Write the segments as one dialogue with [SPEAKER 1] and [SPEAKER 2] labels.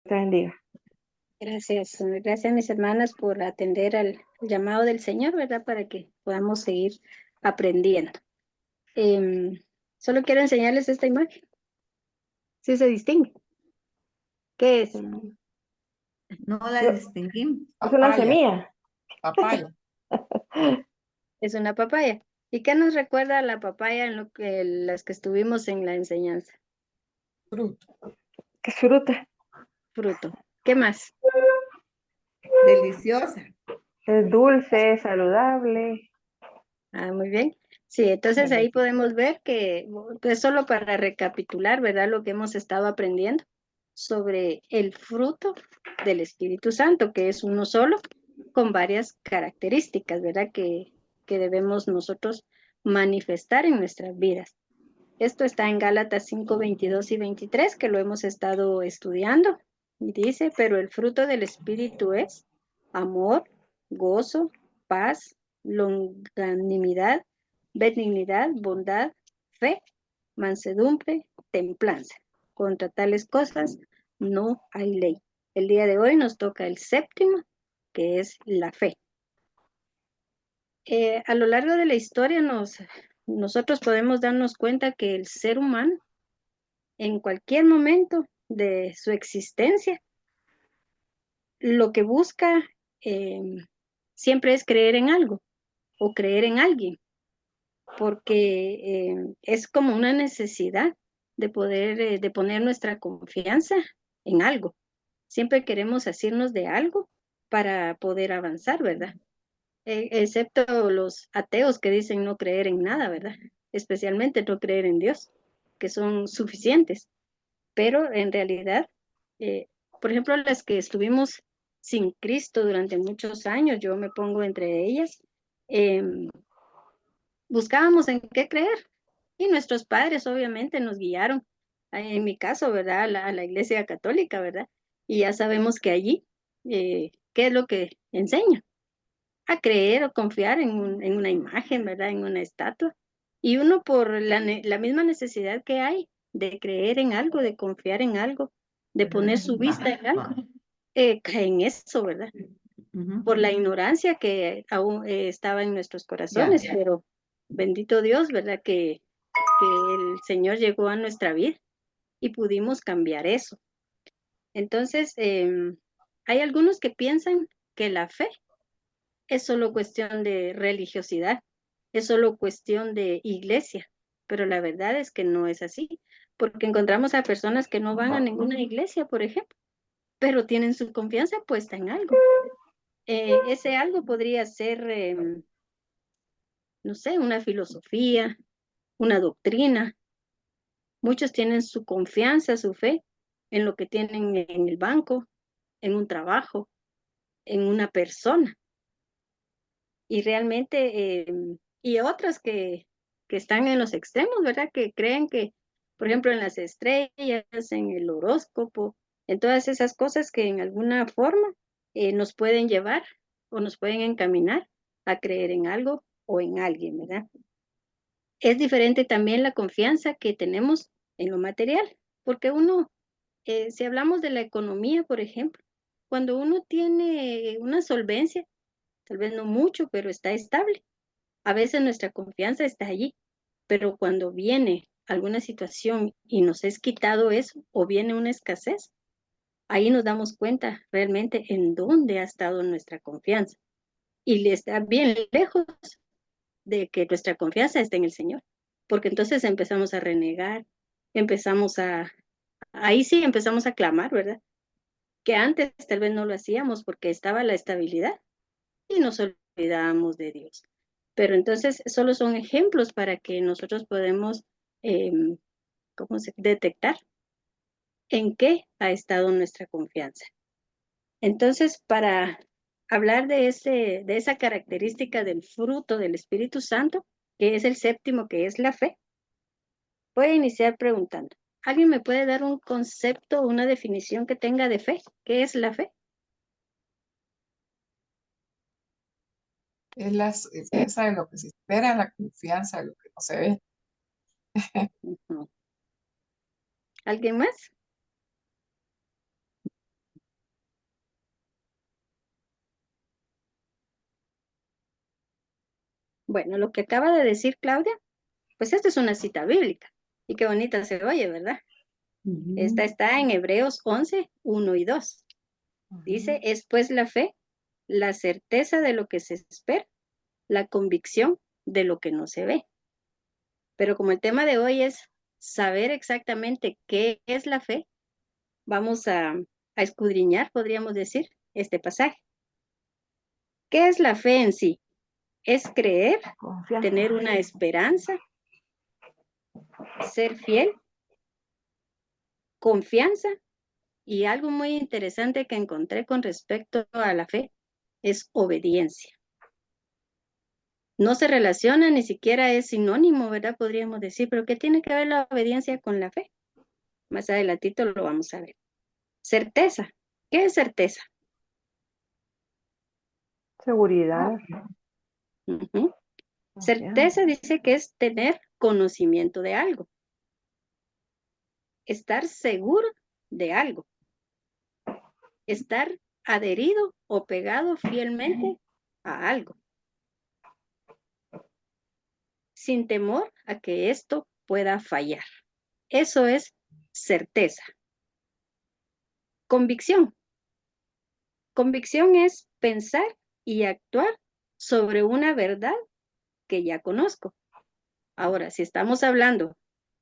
[SPEAKER 1] te bendiga.
[SPEAKER 2] Gracias, gracias mis hermanas por atender al llamado del Señor, ¿verdad? Para que podamos seguir aprendiendo. Em, Solo quiero enseñarles esta imagen. ¿Sí se distingue? ¿Qué es?
[SPEAKER 3] No la
[SPEAKER 1] Yo-
[SPEAKER 3] distinguimos.
[SPEAKER 1] Es una
[SPEAKER 4] Papaya,
[SPEAKER 1] semilla.
[SPEAKER 4] papaya.
[SPEAKER 2] Es una papaya. ¿Y qué nos recuerda la papaya en lo que las que estuvimos en la enseñanza?
[SPEAKER 4] Fruto.
[SPEAKER 1] ¿Qué es fruta?
[SPEAKER 2] Fruto. ¿Qué más?
[SPEAKER 3] Deliciosa.
[SPEAKER 1] Es dulce, es saludable.
[SPEAKER 2] Ah, muy bien. Sí, entonces ahí podemos ver que es solo para recapitular, ¿verdad? Lo que hemos estado aprendiendo sobre el fruto del Espíritu Santo, que es uno solo, con varias características, ¿verdad? Que debemos nosotros manifestar en nuestras vidas. Esto está en Gálatas 5, 22 y 23, que lo hemos estado estudiando. Y dice, pero el fruto del Espíritu es amor, gozo, paz, longanimidad, benignidad, bondad, fe, mansedumbre, templanza. Contra tales cosas no hay ley. El día de hoy nos toca el séptimo, que es la fe. A lo largo de la historia nosotros podemos darnos cuenta que el ser humano en cualquier momento de su existencia, lo que busca eh, siempre es creer en algo o creer en alguien, porque es como una necesidad de poder, de poner nuestra confianza en algo. Siempre queremos asirnos de algo para poder avanzar, ¿verdad? Excepto los ateos que dicen no creer en nada, ¿verdad? Especialmente no creer en Dios, que son suficientes. Pero en realidad, eh, por ejemplo, las que estuvimos sin Cristo durante muchos años, yo me pongo entre ellas, buscábamos en qué creer y nuestros padres obviamente nos guiaron, en mi caso, ¿verdad? A la Iglesia Católica, ¿verdad? Y ya sabemos que allí, ¿qué es lo que enseña? A creer o confiar en una imagen, ¿verdad? En una estatua. Y uno por la misma necesidad que hay de creer en algo, de confiar en algo, de poner su vista en algo, cae en eso, ¿verdad? Por la ignorancia que aún estaba en nuestros corazones, pero bendito Dios, ¿verdad? Que el Señor llegó a nuestra vida y pudimos cambiar eso. Entonces, hay algunos que piensan que la fe es solo cuestión de religiosidad, es solo cuestión de iglesia, pero la verdad es que no es así, porque encontramos a personas que no van a ninguna iglesia, por ejemplo, pero tienen su confianza puesta en algo. Ese algo podría ser, no sé, una filosofía, una doctrina. Muchos tienen su confianza, su fe en lo que tienen en el banco, en un trabajo, en una persona. Y realmente, y otras que están en los extremos, ¿verdad? Que creen que, por ejemplo, en las estrellas, en el horóscopo, en todas esas cosas que en alguna forma nos pueden llevar o nos pueden encaminar a creer en algo o en alguien, ¿verdad? Es diferente también la confianza que tenemos en lo material, porque uno, si hablamos de la economía, por ejemplo, cuando uno tiene una solvencia, tal vez no mucho, pero está estable. A veces nuestra confianza está allí, pero cuando viene alguna situación y nos es quitado eso o viene una escasez, ahí nos damos cuenta realmente en dónde ha estado nuestra confianza. Y le está bien lejos de que nuestra confianza esté en el Señor, porque entonces empezamos a renegar, empezamos ahí sí empezamos a clamar, ¿verdad? Que antes tal vez no lo hacíamos porque estaba la estabilidad y nos olvidábamos de Dios. Pero entonces solo son ejemplos para que nosotros podemos eh, detectar en qué ha estado nuestra confianza. Entonces, para hablar de esa característica del fruto del Espíritu Santo, que es el séptimo, que es la fe, voy a iniciar preguntando. ¿Alguien me puede dar un concepto, una definición que tenga de fe? ¿Qué es la fe?
[SPEAKER 4] Es la certeza de lo que se espera, la confianza de lo que no se ve.
[SPEAKER 2] Ujú. ¿Alguien más? Bueno, lo que acaba de decir Claudia, pues esto es una cita bíblica. Y qué bonita se oye, ¿verdad? Esta está en Hebreos 11, 1 y 2. Dice, es pues la fe, la certeza de lo que se espera, la convicción de lo que no se ve. Pero como el tema de hoy es saber exactamente qué es la fe, vamos a escudriñar, podríamos decir, este pasaje. ¿Qué es la fe en sí? Es creer,
[SPEAKER 1] Confianza.
[SPEAKER 2] tener una esperanza, ser fiel, confianza, y algo muy interesante que encontré con respecto a la fe es obediencia. No se relaciona, ni siquiera es sinónimo, ¿verdad? Podríamos decir, pero ¿qué tiene que ver la obediencia con la fe? Más adelantito lo vamos a ver. Certeza. ¿Qué es certeza?
[SPEAKER 1] Seguridad.
[SPEAKER 2] Ujú.
[SPEAKER 1] Confianza.
[SPEAKER 2] Certeza dice que es tener conocimiento de algo, estar seguro de algo, estar adherido o pegado fielmente a algo, sin temor a que esto pueda fallar. Eso es certeza. Convicción. Convicción es pensar y actuar sobre una verdad que ya conozco. Ahora, si estamos hablando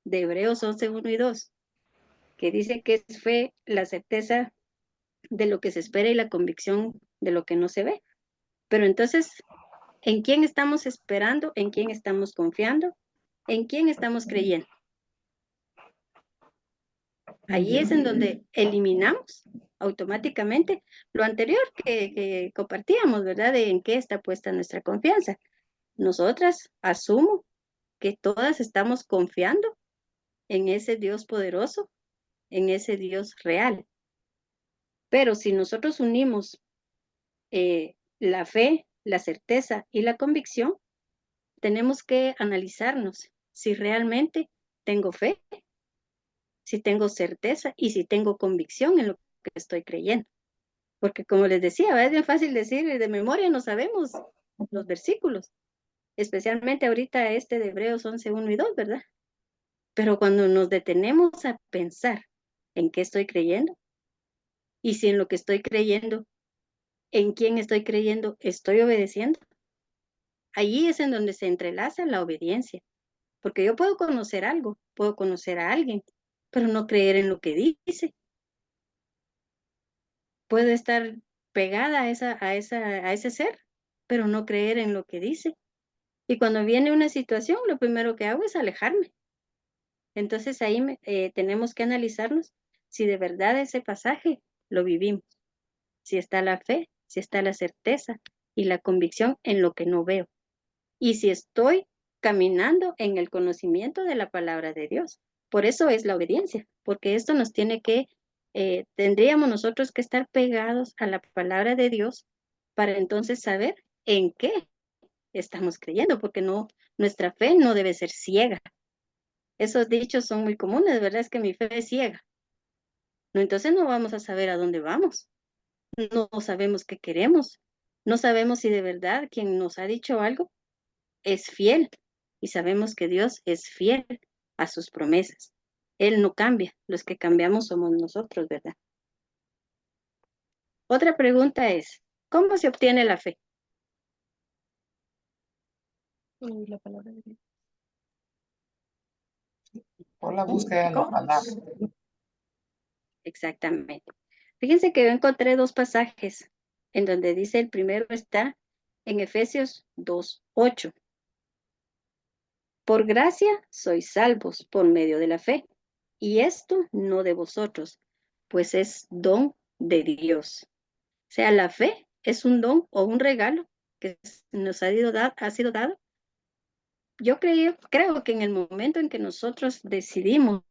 [SPEAKER 2] de Hebreos 11, 1 y 2, que dice que es fe, la certeza de lo que se espera y la convicción de lo que no se ve. Pero entonces, ¿en quién estamos esperando? ¿En quién estamos confiando? ¿En quién estamos creyendo? Ahí es en donde eliminamos automáticamente lo anterior que compartíamos, ¿verdad? De en qué está puesta nuestra confianza. Nosotras asumo que todas estamos confiando en ese Dios poderoso, en ese Dios real. Pero si nosotros unimos la fe, la certeza y la convicción, tenemos que analizarnos si realmente tengo fe, si tengo certeza y si tengo convicción en lo que estoy creyendo. Porque como les decía, es bien fácil decir, de memoria no sabemos los versículos, especialmente ahorita este de Hebreos 11, 1 y 2, ¿verdad? Pero cuando nos detenemos a pensar en qué estoy creyendo y si en lo que estoy creyendo, en quién estoy creyendo, estoy obedeciendo, allí es en donde se entrelaza la obediencia. Porque yo puedo conocer algo, puedo conocer a alguien, pero no creer en lo que dice. Puedo estar pegada a ese ser, pero no creer en lo que dice. Y cuando viene una situación, lo primero que hago es alejarme. Entonces ahí tenemos que analizarnos si de verdad ese pasaje lo vivimos, si está la fe, si está la certeza y la convicción en lo que no veo. Y si estoy caminando en el conocimiento de la palabra de Dios. Por eso es la obediencia, porque esto nos tiene que, tendríamos nosotros que estar pegados a la palabra de Dios para entonces saber en qué estamos creyendo, porque no, nuestra fe no debe ser ciega. Esos dichos son muy comunes, ¿verdad? Es que mi fe es ciega. No, entonces no vamos a saber a dónde vamos. No sabemos qué queremos. No sabemos si de verdad quien nos ha dicho algo es fiel y sabemos que Dios es fiel a sus promesas. Él no cambia, los que cambiamos somos nosotros, ¿verdad? Otra pregunta es, ¿cómo se obtiene la fe? La palabra de Dios.
[SPEAKER 4] Por la búsqueda de la
[SPEAKER 2] ¿Cómo?
[SPEAKER 4] palabra.
[SPEAKER 2] Exactamente. Fíjense que yo encontré dos pasajes en donde dice el primero está en Efesios 2:8. Por gracia sois salvos por medio de la fe, y esto no de vosotros, pues es don de Dios. O sea, la fe es un don o un regalo que nos ha sido dado. Yo creo que en el momento en que nosotros decidimos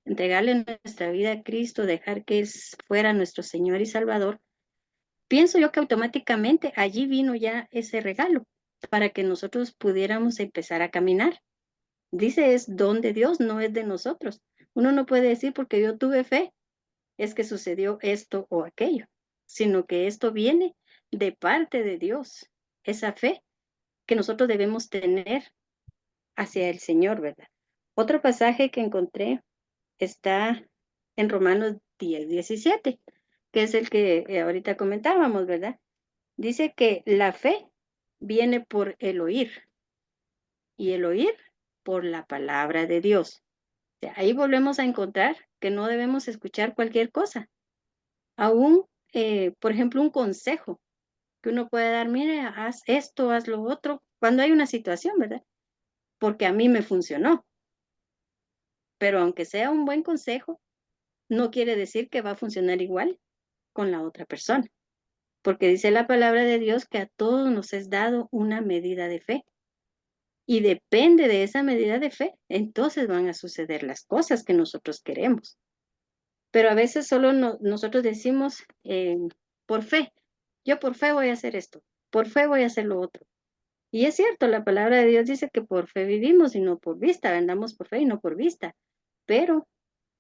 [SPEAKER 2] entregarle nuestra vida a Cristo, dejar que Él fuera nuestro Señor y Salvador, pienso yo que automáticamente allí vino ya ese regalo para que nosotros pudiéramos empezar a caminar. Dice, es don de Dios, no es de nosotros. Uno no puede decir porque yo tuve fe, es que sucedió esto o aquello, sino que esto viene de parte de Dios. Esa fe que nosotros debemos tener hacia el Señor, ¿verdad? Otro pasaje que encontré está en Romanos 10:17, que es el que ahorita comentábamos, ¿verdad? Dice que la fe viene por el oír y el oír por la palabra de Dios. O sea, ahí volvemos a encontrar que no debemos escuchar cualquier cosa. Aún, por ejemplo, un consejo que uno puede dar, mire, haz esto, haz lo otro, cuando hay una situación, ¿verdad? Porque a mí me funcionó. Pero aunque sea un buen consejo, no quiere decir que va a funcionar igual con la otra persona. Porque dice la palabra de Dios que a todos nos es dado una medida de fe. Y depende de esa medida de fe, entonces van a suceder las cosas que nosotros queremos. Pero a veces solo nosotros decimos por fe, yo por fe voy a hacer esto, por fe voy a hacer lo otro. Y es cierto, la palabra de Dios dice que por fe vivimos y no por vista, andamos por fe y no por vista. Pero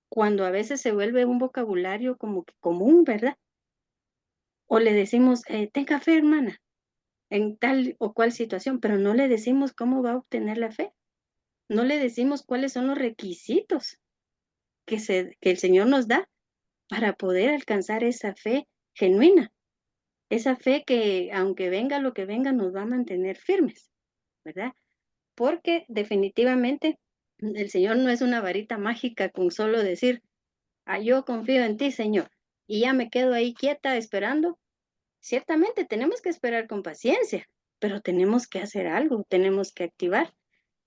[SPEAKER 2] cuando a veces se vuelve un vocabulario como que común, ¿verdad? O le decimos, tenga fe, hermana, en tal o cual situación, pero no le decimos cómo va a obtener la fe. No le decimos cuáles son los requisitos que el Señor nos da para poder alcanzar esa fe genuina, esa fe que aunque venga lo que venga nos va a mantener firmes, ¿verdad? Porque definitivamente el Señor no es una varita mágica con solo decir, yo confío en ti, Señor, y ya me quedo ahí quieta esperando. Ciertamente tenemos que esperar con paciencia, pero tenemos que hacer algo, tenemos que activar.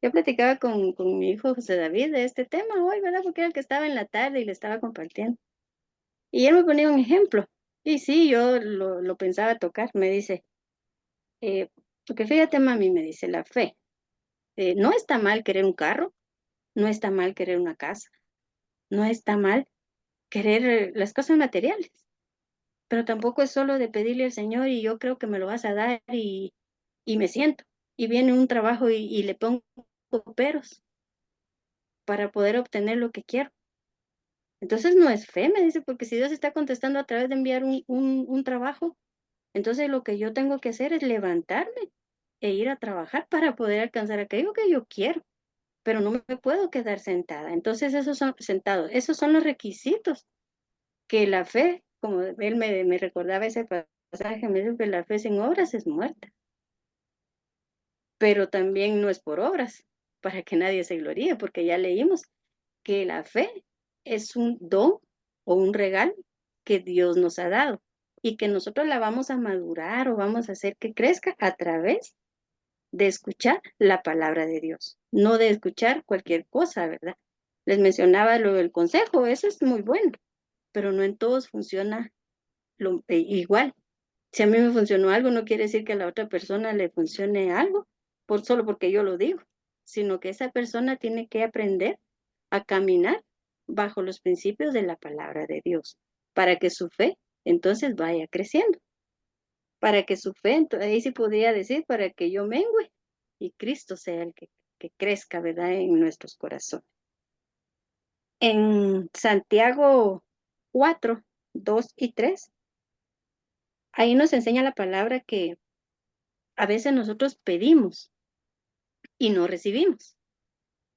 [SPEAKER 2] Yo platicaba con mi hijo José David de este tema hoy, ¿verdad? Porque era el que estaba en la tarde y le estaba compartiendo. Y él me ponía un ejemplo. Y sí, yo lo pensaba tocar. Me dice, porque fíjate, mami, me dice, la fe. No está mal querer un carro, no está mal querer una casa, no está mal querer las cosas materiales, pero tampoco es solo de pedirle al Señor y yo creo que me lo vas a dar y me siento. Y viene un trabajo y le pongo peros para poder obtener lo que quiero. Entonces no es fe, me dice, porque si Dios está contestando a través de enviar un trabajo, entonces lo que yo tengo que hacer es levantarme e ir a trabajar para poder alcanzar aquello que yo quiero, pero no me puedo quedar sentada. Entonces esos son sentados, esos son los requisitos que la fe, como él me recordaba ese pasaje, me dijo que la fe sin obras es muerta, pero también no es por obras, para que nadie se gloríe, porque ya leímos que la fe es un don o un regalo que Dios nos ha dado y que nosotros la vamos a madurar o vamos a hacer que crezca a través de escuchar la palabra de Dios, no de escuchar cualquier cosa, ¿verdad? Les mencionaba lo del consejo, eso es muy bueno, pero no en todos funciona igual. Si a mí me funcionó algo, no quiere decir que a la otra persona le funcione algo, solo porque yo lo digo, sino que esa persona tiene que aprender a caminar bajo los principios de la palabra de Dios, para que su fe entonces vaya creciendo, para que su fe, ahí sí podría decir, para que yo mengüe y Cristo sea el que crezca, ¿verdad?, en nuestros corazones. En Santiago 4:2 y 3, ahí nos enseña la palabra que a veces nosotros pedimos y no recibimos.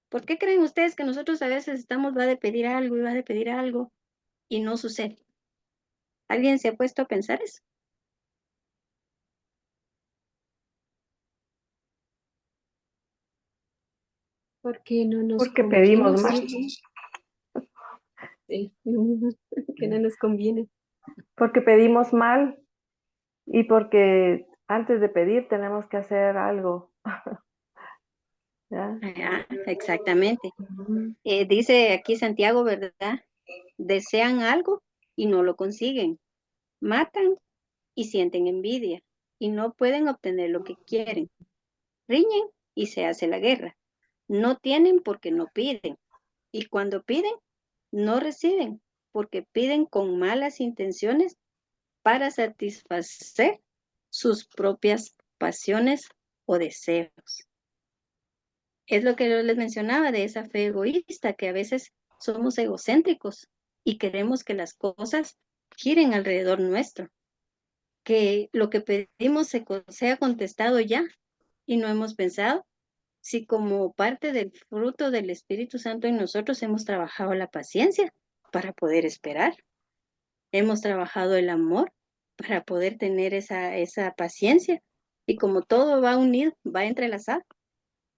[SPEAKER 2] ¿Por qué creen ustedes que nosotros a veces va de pedir algo y va de pedir algo y no sucede? ¿Alguien se ha puesto a pensar eso?
[SPEAKER 5] Porque no nos
[SPEAKER 1] Porque
[SPEAKER 5] conviene,
[SPEAKER 1] pedimos mal.
[SPEAKER 5] sí, que no nos conviene.
[SPEAKER 1] Porque pedimos mal y porque antes de pedir tenemos que hacer algo. ¿Ya?
[SPEAKER 2] Exactamente.
[SPEAKER 1] Ujú.
[SPEAKER 2] Dice aquí Santiago, ¿verdad? Desean algo y no lo consiguen. Matan y sienten envidia y no pueden obtener lo que quieren. Riñen y se hace la guerra. No tienen porque no piden. Y cuando piden, no reciben porque piden con malas intenciones para satisfacer sus propias pasiones o deseos. Es lo que yo les mencionaba de esa fe egoísta, que a veces somos egocéntricos y queremos que las cosas giren alrededor nuestro, que lo que pedimos sea contestado ya y no hemos pensado si como parte del fruto del Espíritu Santo en nosotros hemos trabajado la paciencia para poder esperar. Hemos trabajado el amor para poder tener esa paciencia. Y como todo va unido, va entrelazado,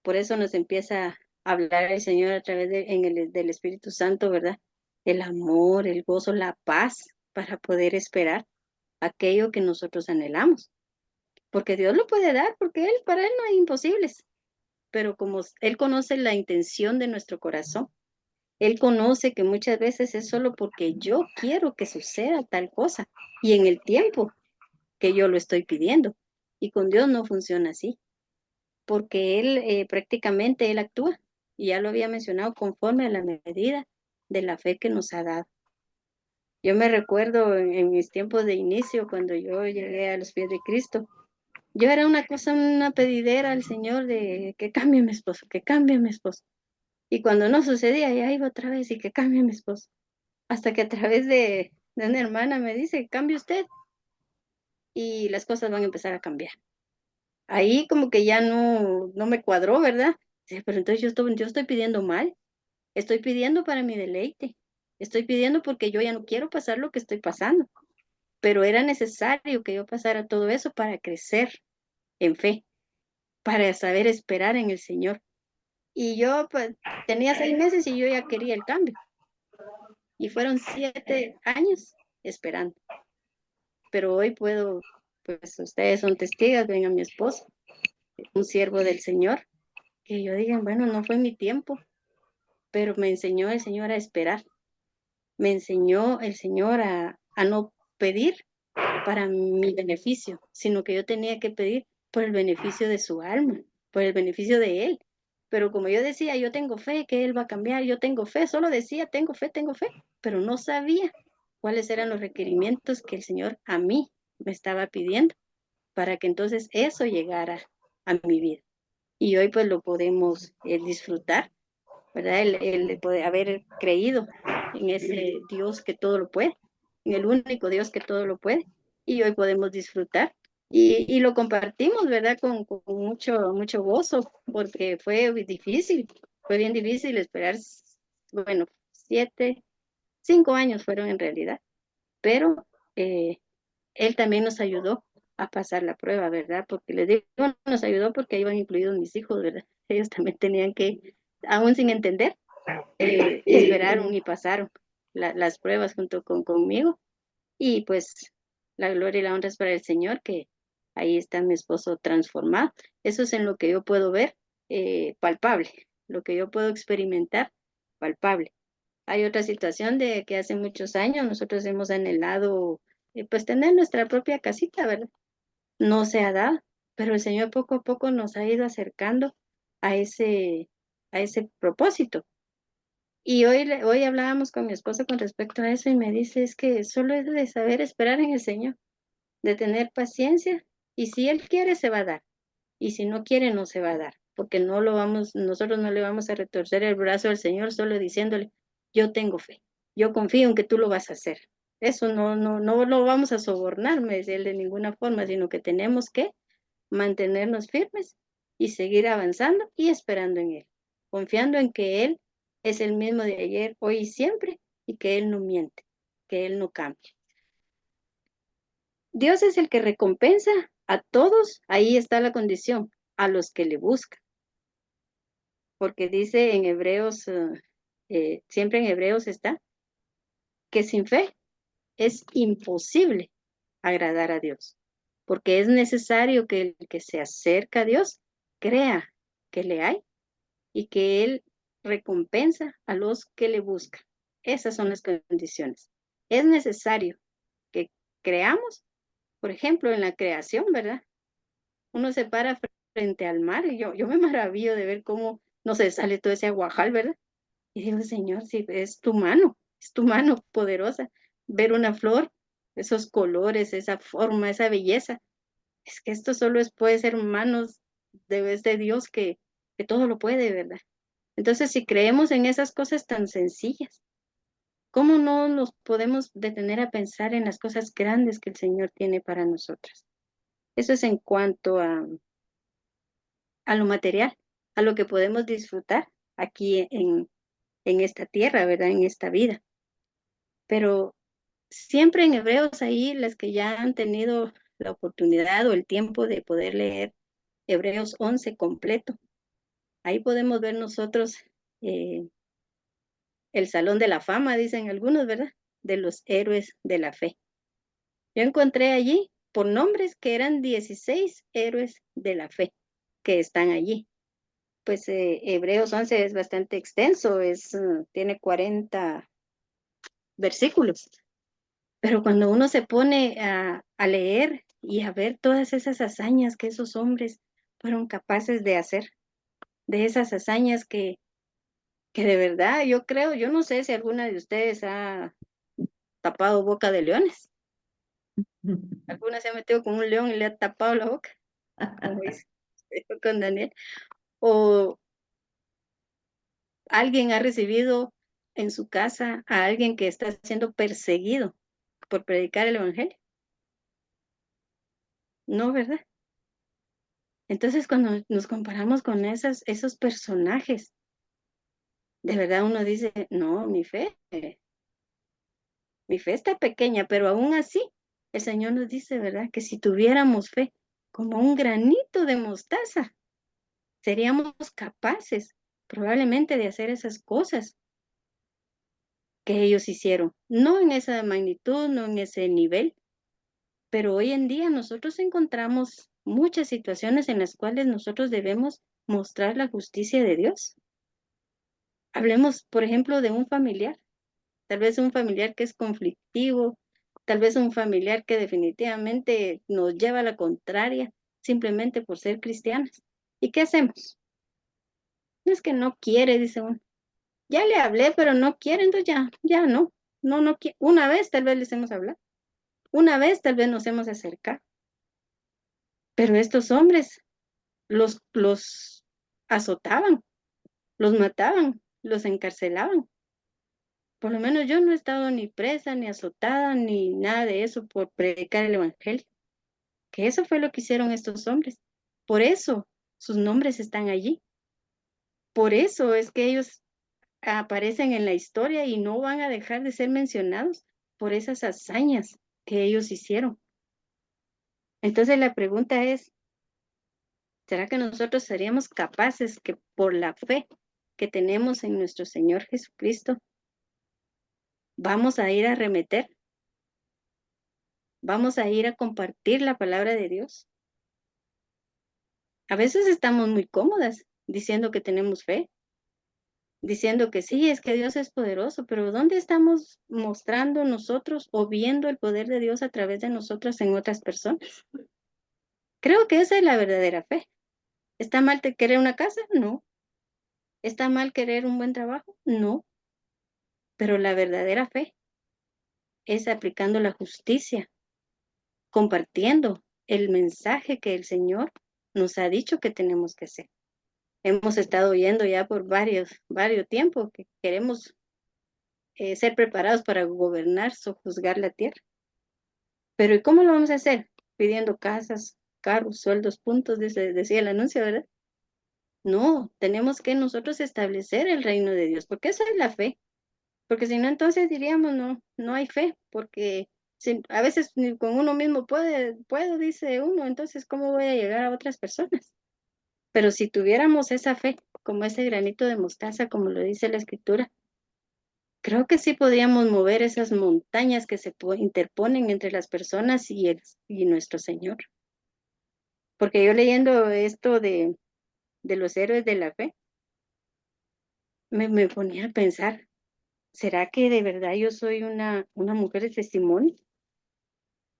[SPEAKER 2] por eso nos empieza a hablar el Señor a través del Espíritu Santo, ¿verdad? El amor, el gozo, la paz para poder esperar aquello que nosotros anhelamos. Porque Dios lo puede dar, porque para Él no hay imposibles. Pero como Él conoce la intención de nuestro corazón, Él conoce que muchas veces es solo porque yo quiero que suceda tal cosa y en el tiempo que yo lo estoy pidiendo. Y con Dios no funciona así, porque Él prácticamente Él actúa, y ya lo había mencionado, conforme a la medida de la fe que nos ha dado. Yo me recuerdo en mis tiempos de inicio, cuando yo llegué a los pies de Cristo, yo era una pedidera al Señor de que cambie mi esposo, que cambie mi esposo. Y cuando no sucedía, ya iba otra vez y que cambie mi esposo. Hasta que a través de una hermana me dice, cambie usted y las cosas van a empezar a cambiar. Ahí como que ya no me cuadró, ¿verdad? Sí, pero entonces yo estoy pidiendo mal, estoy pidiendo para mi deleite, estoy pidiendo porque yo ya no quiero pasar lo que estoy pasando, pero era necesario que yo pasara todo eso para crecer en fe, para saber esperar en el Señor. Y yo pues tenía 6 meses y yo ya quería el cambio. Y fueron 7 años esperando. Pero hoy puedo, pues ustedes son testigos, ven a mi esposo, un siervo del Señor, que yo diga, bueno, no fue mi tiempo, pero me enseñó el Señor a esperar. Me enseñó el Señor a no pedir para mi beneficio, sino que yo tenía que pedir por el beneficio de su alma, por el beneficio de Él. Pero como yo decía, yo tengo fe que Él va a cambiar, yo tengo fe, solo decía, tengo fe, pero no sabía cuáles eran los requerimientos que el Señor a mí me estaba pidiendo para que entonces eso llegara a mi vida. Y hoy pues lo podemos disfrutar, ¿verdad? El poder haber creído en ese Dios que todo lo puede, en el único Dios que todo lo puede. Y hoy podemos disfrutar. Y lo compartimos, ¿verdad? Con mucho gozo, porque fue bien difícil esperar, bueno, 5 años fueron en realidad, pero Él también nos ayudó a pasar la prueba, ¿verdad? Porque les digo, nos ayudó porque ahí iban incluidos mis hijos, ¿verdad? Ellos también tenían que, aún sin entender, esperaron y pasaron las pruebas junto conmigo. Y pues la gloria y la honra es para el Señor, que ahí está mi esposo transformado. Eso es en lo que yo puedo ver palpable, lo que yo puedo experimentar palpable. Hay otra situación de que hace muchos años nosotros hemos anhelado pues tener nuestra propia casita, ¿verdad? No se ha dado, pero el Señor poco a poco nos ha ido acercando a ese propósito. Y hoy hablábamos con mi esposo con respecto a eso y me dice, es que solo es de saber esperar en el Señor, de tener paciencia, y si Él quiere se va a dar, y si no quiere no se va a dar, porque nosotros no le vamos a retorcer el brazo al Señor solo diciéndole, yo tengo fe, yo confío en que tú lo vas a hacer. Eso no lo vamos a sobornar, me decía él, de ninguna forma, sino que tenemos que mantenernos firmes y seguir avanzando y esperando en Él, confiando en que Él es el mismo de ayer, hoy y siempre, y que Él no miente, que Él no cambia. Dios es el que recompensa a todos, ahí está la condición, a los que le buscan, porque dice en Hebreos, siempre en Hebreos está, que sin fe es imposible agradar a Dios, porque es necesario que el que se acerca a Dios crea que le hay y que Él recompensa a los que le buscan. Esas son las condiciones. Es necesario que creamos, por ejemplo, en la creación, ¿verdad? Uno se para frente al mar y yo me maravillo de ver cómo no se sale todo ese aguajal, ¿verdad? Y digo, Señor, si es tu mano poderosa, ver una flor, esos colores, esa forma, esa belleza. Es que esto solo puede ser manos de Dios que todo lo puede, ¿verdad? Entonces, si creemos en esas cosas tan sencillas, ¿cómo no nos podemos detener a pensar en las cosas grandes que el Señor tiene para nosotras? Eso es en cuanto a lo material, a lo que podemos disfrutar aquí en esta tierra, ¿verdad? En esta vida. Pero siempre en Hebreos ahí, las que ya han tenido la oportunidad o el tiempo de poder leer Hebreos 11 completo, ahí podemos ver nosotros eh, el Salón de la Fama, dicen algunos, ¿verdad? De los héroes de la fe. Yo encontré allí por nombres que eran 16 héroes de la fe que están allí. Pues Hebreos 11 es bastante extenso, tiene 40 versículos. Pero cuando uno se pone a leer y a ver todas esas hazañas que esos hombres fueron capaces de hacer, de esas hazañas que de verdad yo creo, yo no sé si alguna de ustedes ha tapado boca de leones. Alguna se ha metido con un león y le ha tapado la boca, como dice con Daniel. O alguien ha recibido en su casa a alguien que está siendo perseguido por predicar el evangelio. No, ¿verdad? Entonces, cuando nos comparamos con esos personajes, de verdad uno dice, no, mi fe está pequeña, pero aún así, el Señor nos dice, ¿verdad? Que si tuviéramos fe como un granito de mostaza, seríamos capaces probablemente de hacer esas cosas que ellos hicieron. No en esa magnitud, no en ese nivel, pero hoy en día nosotros encontramos muchas situaciones en las cuales nosotros debemos mostrar la justicia de Dios. Hablemos, por ejemplo, de un familiar, tal vez un familiar que es conflictivo, tal vez un familiar que definitivamente nos lleva a la contraria simplemente por ser cristianos. ¿Y qué hacemos? No es que no quiere, dice uno. Ya le hablé, pero no quiere, entonces ya no. No quiere. Una vez tal vez les hemos hablado, una vez tal vez nos hemos acercado, pero estos hombres los azotaban, los mataban, los encarcelaban. Por lo menos yo no he estado ni presa, ni azotada, ni nada de eso por predicar el evangelio. Que eso fue lo que hicieron estos hombres. Por eso sus nombres están allí. Por eso es que ellos aparecen en la historia y no van a dejar de ser mencionados por esas hazañas que ellos hicieron. Entonces la pregunta es, ¿será que nosotros seríamos capaces que por la fe que tenemos en nuestro Señor Jesucristo, vamos a ir a arremeter? ¿Vamos a ir a compartir la palabra de Dios? A veces estamos muy cómodas diciendo que tenemos fe, diciendo que sí, es que Dios es poderoso, pero ¿dónde estamos mostrando nosotros o viendo el poder de Dios a través de nosotros en otras personas? Creo que esa es la verdadera fe. ¿Está mal querer una casa? No. ¿Está mal querer un buen trabajo? No. Pero la verdadera fe es aplicando la justicia, compartiendo el mensaje que el Señor nos ha dicho que tenemos que hacer. Hemos estado oyendo ya por varios tiempos que queremos ser preparados para gobernar, sojuzgar la tierra. Pero ¿y cómo lo vamos a hacer? Pidiendo casas, carros, sueldos, puntos, decía el anuncio, ¿verdad? No, tenemos que nosotros establecer el reino de Dios, porque esa es la fe. Porque si no, entonces diríamos, no hay fe, porque a veces ni con uno mismo puedo, dice uno, entonces, ¿cómo voy a llegar a otras personas? Pero si tuviéramos esa fe, como ese granito de mostaza, como lo dice la Escritura, creo que sí podríamos mover esas montañas que se interponen entre las personas y nuestro Señor. Porque yo leyendo esto de los héroes de la fe, me ponía a pensar, ¿será que de verdad yo soy una mujer de testimonio?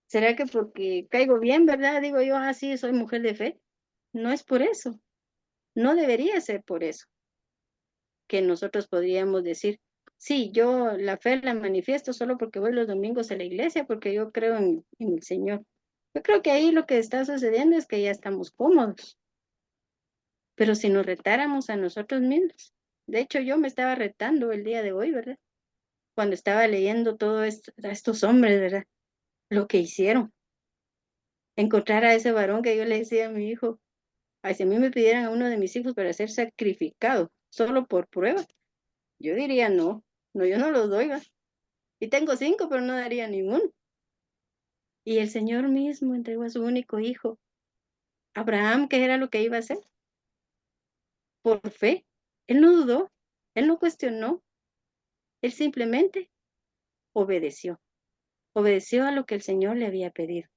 [SPEAKER 2] ¿Será que porque caigo bien, verdad? Digo yo, sí, soy mujer de fe. No es por eso. No debería ser por eso que nosotros podríamos decir, sí, yo la fe la manifiesto solo porque voy los domingos a la iglesia, porque yo creo en el Señor. Yo creo que ahí lo que está sucediendo es que ya estamos cómodos. Pero si nos retáramos a nosotros mismos, de hecho yo me estaba retando el día de hoy, ¿verdad? Cuando estaba leyendo todo esto, a estos hombres, ¿verdad? Lo que hicieron. Encontrar a ese varón que yo le decía a mi hijo, Ay, si a mí me pidieran a uno de mis hijos para ser sacrificado, solo por prueba, yo diría no, no, yo no los doy, ¿va? Y tengo 5, pero no daría ninguno. Y el Señor mismo entregó a su único hijo, Abraham, ¿qué era lo que iba a hacer? Por fe. Él no dudó, él no cuestionó, él simplemente obedeció. Obedeció a lo que el Señor le había pedido.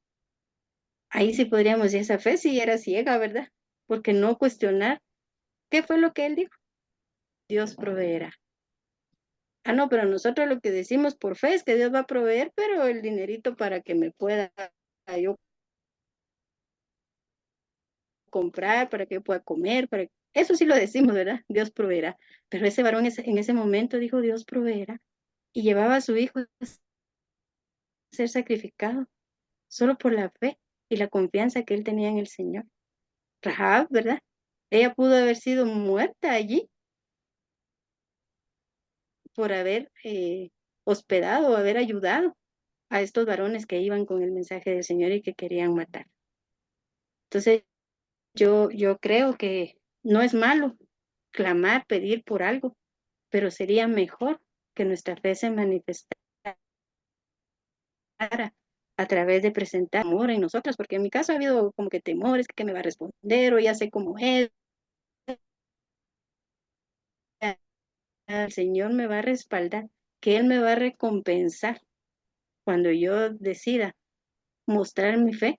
[SPEAKER 2] Ahí sí podríamos decir, esa fe sí era ciega, ¿verdad? Porque no cuestionar. ¿Qué fue lo que él dijo? Dios proveerá. Ah, no, pero nosotros lo que decimos por fe es que Dios va a proveer, pero el dinerito para que me pueda yo comprar, para que yo pueda comer, eso sí lo decimos, ¿verdad? Dios proveerá. Pero ese varón en ese momento dijo, Dios proveerá. Y llevaba a su hijo a ser sacrificado solo por la fe y la confianza que él tenía en el Señor. Rahab, ¿verdad? Ella pudo haber sido muerta allí por haber hospedado o haber ayudado a estos varones que iban con el mensaje del Señor y que querían matar. Entonces, yo creo que no es malo clamar, pedir por algo, pero sería mejor que nuestra fe se manifestara a través de presentar amor en nosotras, porque en mi caso ha habido como que temores, que me va a responder, o ya sé cómo es, el Señor me va a respaldar, que Él me va a recompensar cuando yo decida mostrar mi fe,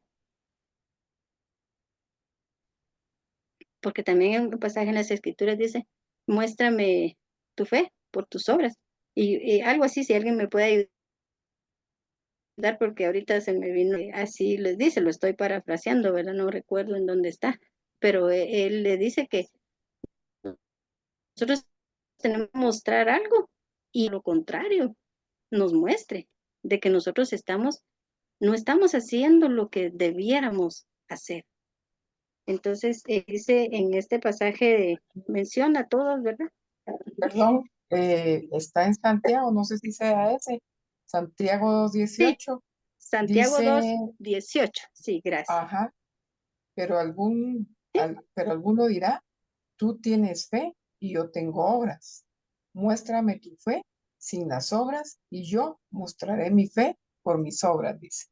[SPEAKER 2] porque también en un pasaje en las Escrituras dice, muéstrame tu fe por tus obras, y algo así, si alguien me puede ayudar, porque ahorita se me vino, así les dice, lo estoy parafraseando, ¿verdad? No recuerdo en dónde está, pero él le dice que nosotros tenemos que mostrar algo y lo contrario nos muestre de que nosotros no estamos haciendo lo que debiéramos hacer. Entonces, dice en este pasaje, menciona a todos, ¿verdad?
[SPEAKER 4] Perdón, está en Santiago, no sé si sea ese, Santiago
[SPEAKER 2] Sí,
[SPEAKER 4] 18,
[SPEAKER 2] Santiago
[SPEAKER 4] dice,
[SPEAKER 2] 2:18. Sí, gracias.
[SPEAKER 4] ajá, pero alguno dirá, tú tienes fe y yo tengo obras. Muéstrame tu fe sin las obras y yo mostraré mi fe por mis obras, dice.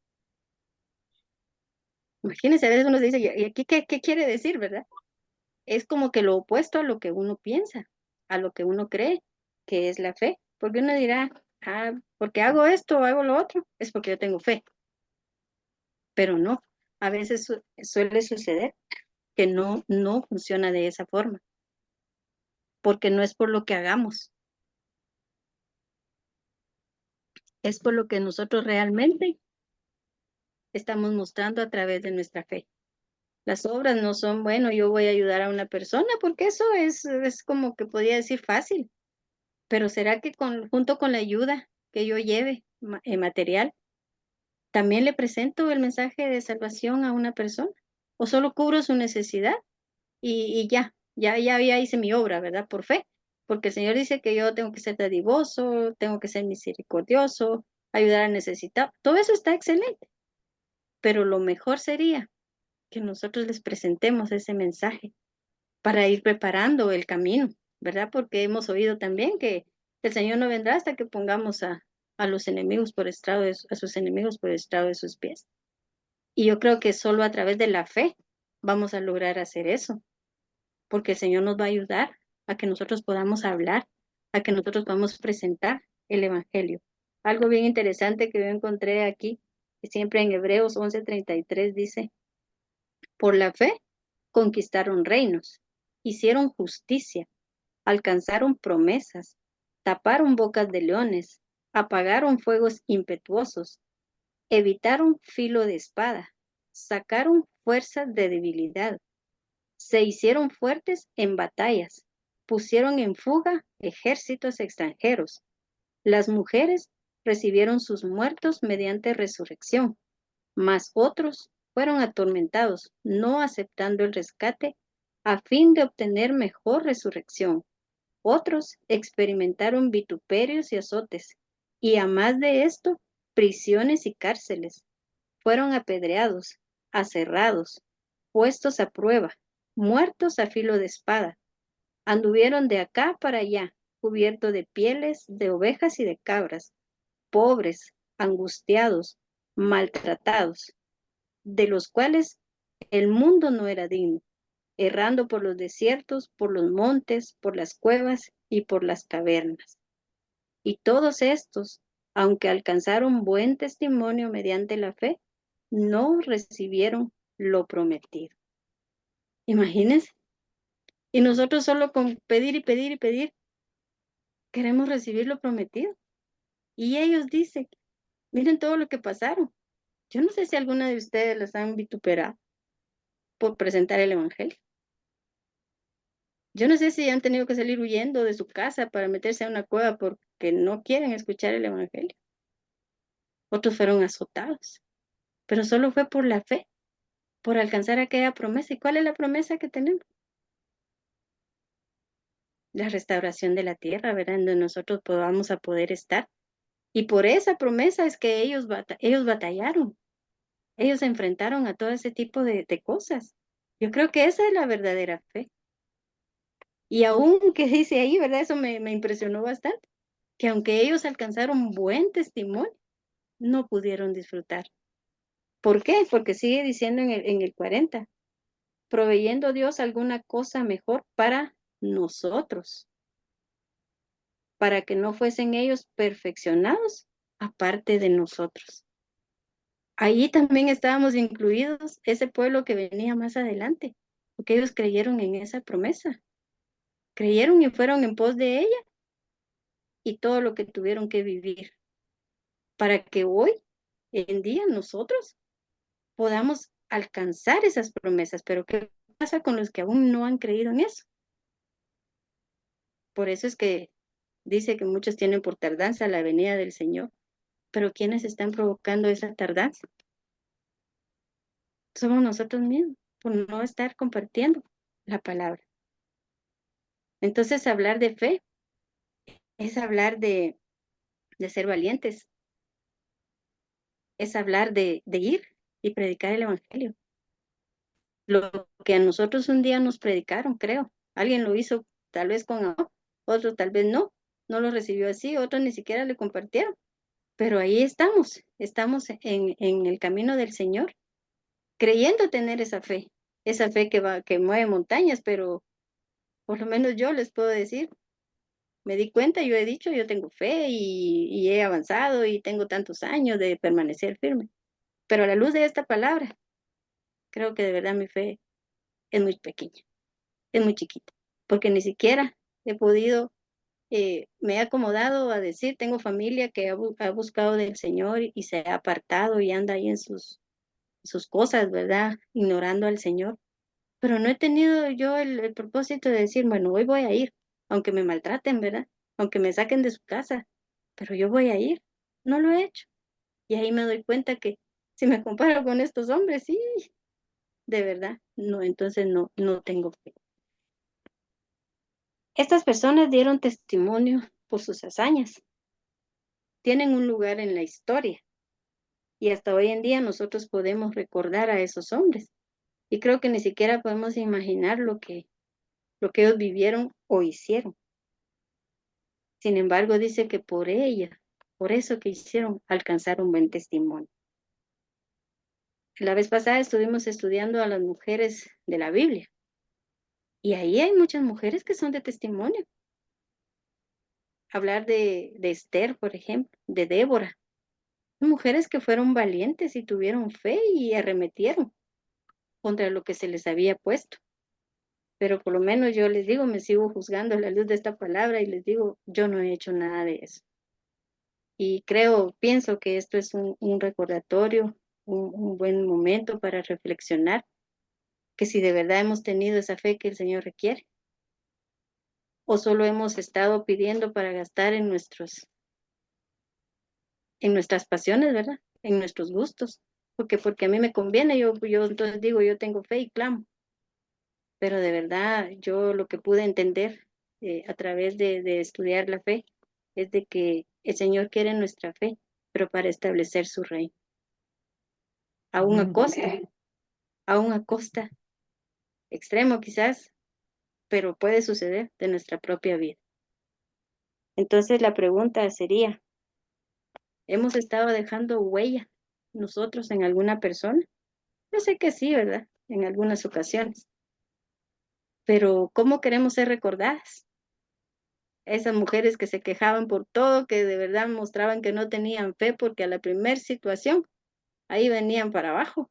[SPEAKER 2] Imagínense, a veces uno se dice, ¿y aquí qué quiere decir, verdad? Es como que lo opuesto a lo que uno piensa, a lo que uno cree que es la fe. Porque uno dirá, porque hago esto o hago lo otro, es porque yo tengo fe. Pero no, a veces suele suceder que no funciona de esa forma, porque no es por lo que hagamos, es por lo que nosotros realmente estamos mostrando a través de nuestra fe. Las obras no son, bueno, yo voy a ayudar a una persona, porque eso es como que podría decir fácil, pero ¿será que junto con la ayuda que yo lleve material, también le presento el mensaje de salvación a una persona? ¿O solo cubro su necesidad y ya hice mi obra, ¿verdad? Por fe, porque el Señor dice que yo tengo que ser dadivoso, tengo que ser misericordioso, ayudar al necesitado. Todo eso está excelente, pero lo mejor sería que nosotros les presentemos ese mensaje para ir preparando el camino, ¿verdad? Porque hemos oído también que el Señor no vendrá hasta que pongamos a los enemigos por estrado a sus enemigos por estrado de sus pies. Y yo creo que solo a través de la fe vamos a lograr hacer eso, porque el Señor nos va a ayudar a que nosotros podamos hablar, a que nosotros podamos presentar el Evangelio. Algo bien interesante que yo encontré aquí, que siempre en Hebreos 11:33 dice, por la fe conquistaron reinos, hicieron justicia, alcanzaron promesas, taparon bocas de leones, apagaron fuegos impetuosos, evitaron filo de espada, sacaron fuerzas de debilidad, se hicieron fuertes en batallas, pusieron en fuga ejércitos extranjeros. Las mujeres recibieron sus muertos mediante resurrección, mas otros fueron atormentados, no aceptando el rescate a fin de obtener mejor resurrección. Otros experimentaron vituperios y azotes, y a más de esto, prisiones y cárceles. Fueron apedreados, aserrados, puestos a prueba, muertos a filo de espada. Anduvieron de acá para allá, cubiertos de pieles de ovejas y de cabras, pobres, angustiados, maltratados, de los cuales el mundo no era digno, errando por los desiertos, por los montes, por las cuevas y por las cavernas. Y todos estos, aunque alcanzaron buen testimonio mediante la fe, no recibieron lo prometido. Imagínense. Y nosotros solo con pedir y pedir y pedir, queremos recibir lo prometido. Y ellos dicen, miren todo lo que pasaron. Yo no sé si alguna de ustedes las han vituperado por presentar el evangelio. Yo no sé si han tenido que salir huyendo de su casa para meterse a una cueva porque no quieren escuchar el evangelio. Otros fueron azotados, pero solo fue por la fe, por alcanzar aquella promesa. ¿Y cuál es la promesa que tenemos? La restauración de la tierra, ¿verdad? Donde nosotros podamos a poder estar. Y por esa promesa es que ellos batallaron. Ellos se enfrentaron a todo ese tipo de cosas. Yo creo que esa es la verdadera fe. Y aún que dice ahí, ¿verdad? Eso me impresionó bastante, que aunque ellos alcanzaron buen testimonio, no pudieron disfrutar. ¿Por qué? Porque sigue diciendo en el 40, proveyendo Dios alguna cosa mejor para nosotros, para que no fuesen ellos perfeccionados aparte de nosotros. Ahí también estábamos incluidos ese pueblo que venía más adelante, porque ellos creyeron en esa promesa, creyeron y fueron en pos de ella y todo lo que tuvieron que vivir, para que hoy en día nosotros podamos alcanzar esas promesas. Pero ¿qué pasa con los que aún no han creído en eso? Por eso es que dice que muchos tienen por tardanza la venida del Señor, pero ¿quiénes están provocando esa tardanza? Somos nosotros mismos, por no estar compartiendo la palabra. Entonces, hablar de fe es hablar de ser valientes, es hablar de ir y predicar el evangelio. Lo que a nosotros un día nos predicaron, creo. Alguien lo hizo tal vez con amor, otro tal vez no lo recibió así, otros ni siquiera le compartieron. Pero ahí estamos en el camino del Señor, creyendo tener esa fe que mueve montañas, pero por lo menos yo les puedo decir, me di cuenta, yo he dicho, yo tengo fe y he avanzado y tengo tantos años de permanecer firme. Pero a la luz de esta palabra, creo que de verdad mi fe es muy pequeña, es muy chiquita, porque ni siquiera he podido, me he acomodado a decir, tengo familia que ha buscado del Señor y se ha apartado y anda ahí en sus cosas, ¿verdad? Ignorando al Señor. Pero no he tenido yo el propósito de decir, bueno, hoy voy a ir, aunque me maltraten, ¿verdad? Aunque me saquen de su casa, pero yo voy a ir. No lo he hecho. Y ahí me doy cuenta que si me comparo con estos hombres, sí, de verdad, no, entonces no tengo fe. Estas personas dieron testimonio por sus hazañas. Tienen un lugar en la historia. Y hasta hoy en día nosotros podemos recordar a esos hombres. Y creo que ni siquiera podemos imaginar lo que ellos vivieron o hicieron. Sin embargo, dice que por ella, por eso que hicieron, alcanzar un buen testimonio. La vez pasada estuvimos estudiando a las mujeres de la Biblia. Y ahí hay muchas mujeres que son de testimonio. Hablar de Esther, por ejemplo, de Débora. Mujeres que fueron valientes y tuvieron fe y arremetieron contra lo que se les había puesto. Pero por lo menos yo les digo, me sigo juzgando a la luz de esta palabra y les digo, yo no he hecho nada de eso. Y pienso que esto es un recordatorio, un buen momento para reflexionar, que si de verdad hemos tenido esa fe que el Señor requiere, o solo hemos estado pidiendo para gastar en nuestras pasiones, ¿verdad? En nuestros gustos, porque a mí me conviene, yo entonces digo, yo tengo fe y clamo, pero de verdad yo lo que pude entender a través de estudiar la fe es de que el Señor quiere nuestra fe, pero para establecer su reino, aún a costa extremo quizás, pero puede suceder de nuestra propia vida. Entonces la pregunta sería, ¿hemos estado dejando huella nosotros en alguna persona? Yo sé que sí, ¿verdad? En algunas ocasiones. Pero ¿cómo queremos ser recordadas? Esas mujeres que se quejaban por todo, que de verdad mostraban que no tenían fe porque a la primera situación ahí venían para abajo.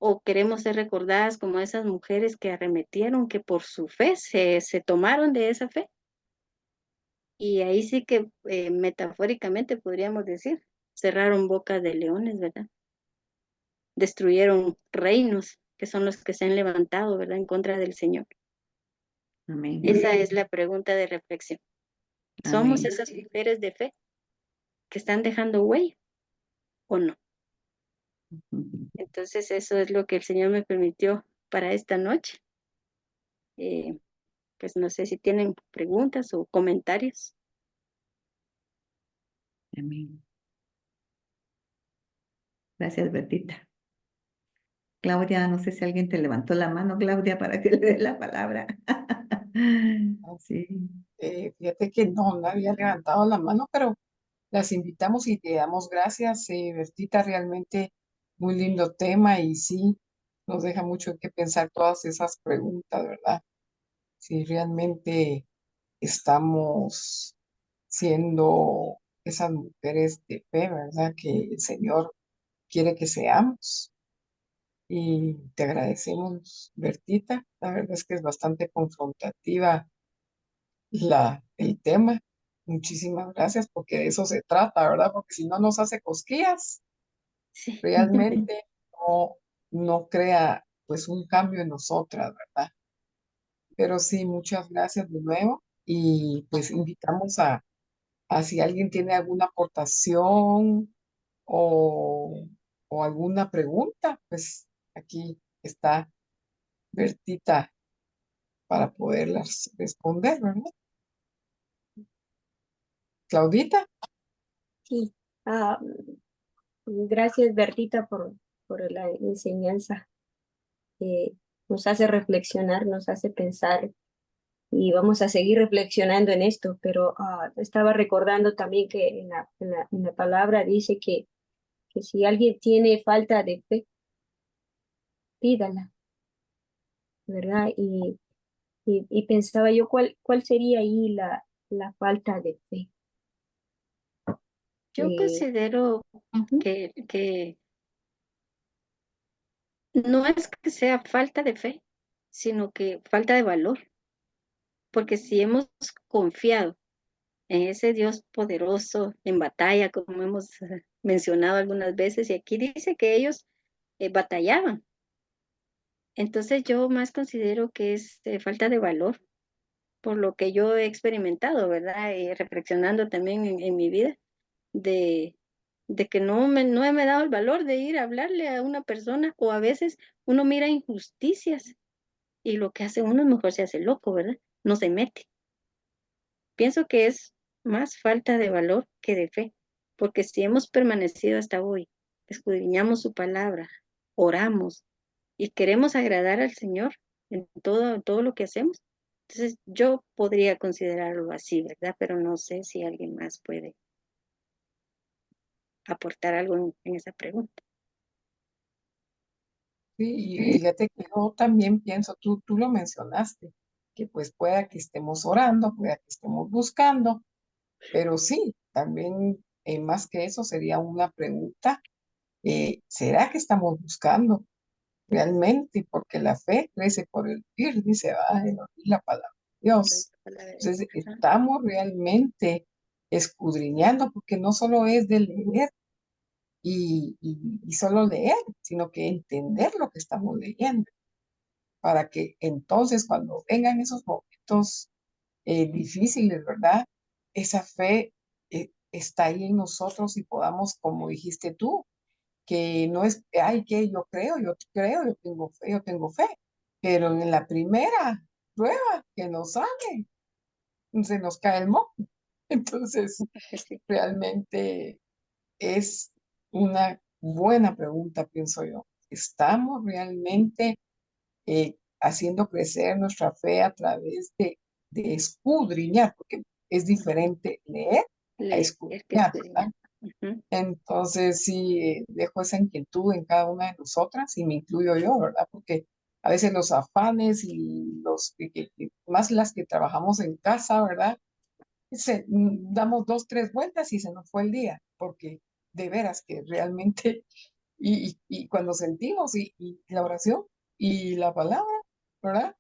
[SPEAKER 2] O queremos ser recordadas como esas mujeres que arremetieron, que por su fe se tomaron de esa fe. Y ahí sí que metafóricamente podríamos decir, cerraron bocas de leones, ¿verdad? Destruyeron reinos, que son los que se han levantado, ¿verdad? En contra del Señor.
[SPEAKER 3] Amén.
[SPEAKER 2] Esa es la pregunta de reflexión. ¿Somos
[SPEAKER 3] Amén.
[SPEAKER 2] esas mujeres de fe que están dejando huella o no? Entonces eso es lo que el Señor me permitió para esta noche. Eh, pues no sé si tienen preguntas o comentarios.
[SPEAKER 3] Amén. Gracias, Bertita. Claudia, no sé si alguien te levantó la mano, Claudia, para que le dé la palabra. Sí.
[SPEAKER 4] Fíjate que no, nadie ha levantado la mano, pero las invitamos y te damos gracias, Bertita, realmente muy lindo tema y sí, nos deja mucho que pensar todas esas preguntas, ¿verdad? Si realmente estamos siendo esas mujeres de fe, ¿verdad? Que el Señor quiere que seamos. Y te agradecemos, Bertita. La verdad es que es bastante confrontativa el tema. Muchísimas gracias porque de eso se trata, ¿verdad? Porque si no nos hace cosquillas,
[SPEAKER 2] Sí.
[SPEAKER 4] realmente no crea pues un cambio en nosotras, ¿verdad? Pero sí, muchas gracias de nuevo y pues invitamos a si alguien tiene alguna aportación o, o alguna pregunta, pues aquí está Bertita para poderlas responder, ¿verdad? Claudita,
[SPEAKER 5] Sí. Ah, gracias, Bertita, por la enseñanza. Nos hace reflexionar, nos hace pensar y vamos a seguir reflexionando en esto, pero estaba recordando también que en la palabra dice que si alguien tiene falta de fe, pídala, ¿verdad? Y pensaba yo, ¿cuál sería ahí la falta de fe?
[SPEAKER 2] Yo
[SPEAKER 5] Eh,
[SPEAKER 2] considero
[SPEAKER 5] Ujú.
[SPEAKER 2] que no es que sea falta de fe, sino que falta de valor, porque si hemos confiado en ese Dios poderoso en batalla, como hemos mencionado algunas veces, y aquí dice que ellos batallaban. Entonces yo más considero que es falta de valor, por lo que yo he experimentado, ¿verdad? Reflexionando también en mi vida, de, de que no me he dado el valor de ir a hablarle a una persona, o a veces uno mira injusticias y lo que hace uno mejor se hace loco, ¿verdad? No se mete. Pienso que es más falta de valor que de fe, porque si hemos permanecido hasta hoy, escudriñamos su palabra, oramos y queremos agradar al Señor en todo lo que hacemos, entonces yo podría considerarlo así, ¿verdad? Pero no sé si alguien más puede aportar algo en esa pregunta.
[SPEAKER 4] sí, y fíjate que yo también pienso, tú lo mencionaste, que pues pueda que estemos orando, pueda que estemos buscando, pero sí, también más que eso sería una pregunta, ¿será que estamos buscando realmente? Porque la fe crece por el oír, dice, va, el oír la palabra de Dios. Entonces,
[SPEAKER 2] Ajá.
[SPEAKER 4] estamos realmente escudriñando, porque no solo es de leer y solo leer, sino que entender lo que estamos leyendo, para que entonces cuando vengan esos momentos difíciles, ¿verdad? Esa fe está ahí en nosotros y podamos, como dijiste tú, que no es, ay, que yo creo, yo tengo fe, pero en la primera prueba que nos sale, se nos cae el moco. Entonces,
[SPEAKER 2] Sí.
[SPEAKER 4] realmente es una buena pregunta, pienso yo. ¿Estamos realmente haciendo crecer nuestra fe a través de escudriñar, porque es diferente leer a
[SPEAKER 2] Leer que
[SPEAKER 4] escudriñar, ¿verdad?
[SPEAKER 2] escudriñar. Ujú.
[SPEAKER 4] Entonces, sí, dejo esa inquietud en cada una de nosotras y me incluyo yo, ¿verdad? Porque a veces los afanes y más las que trabajamos en casa, ¿verdad? Damos 2, 3 vueltas y se nos fue el día, porque de veras que realmente, y cuando sentimos, y la oración y la palabra, ¿verdad?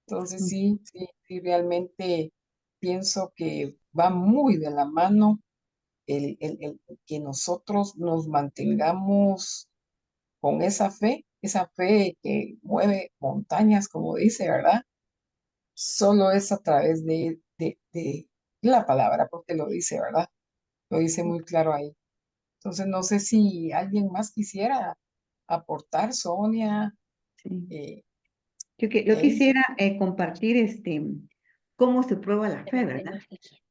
[SPEAKER 4] Entonces, sí, sí, sí, realmente pienso que va muy de la mano el que nosotros nos mantengamos con esa fe que mueve montañas, como dice, ¿verdad? Solo es a través de la palabra, porque lo dice, ¿verdad? Lo dice muy claro ahí. Entonces, no sé si alguien más quisiera aportar, Sonia,
[SPEAKER 3] Sí.
[SPEAKER 4] eh,
[SPEAKER 3] Yo
[SPEAKER 4] Elsie.
[SPEAKER 3] quisiera compartir cómo se prueba la fe, ¿verdad?
[SPEAKER 2] Tenemos aquí.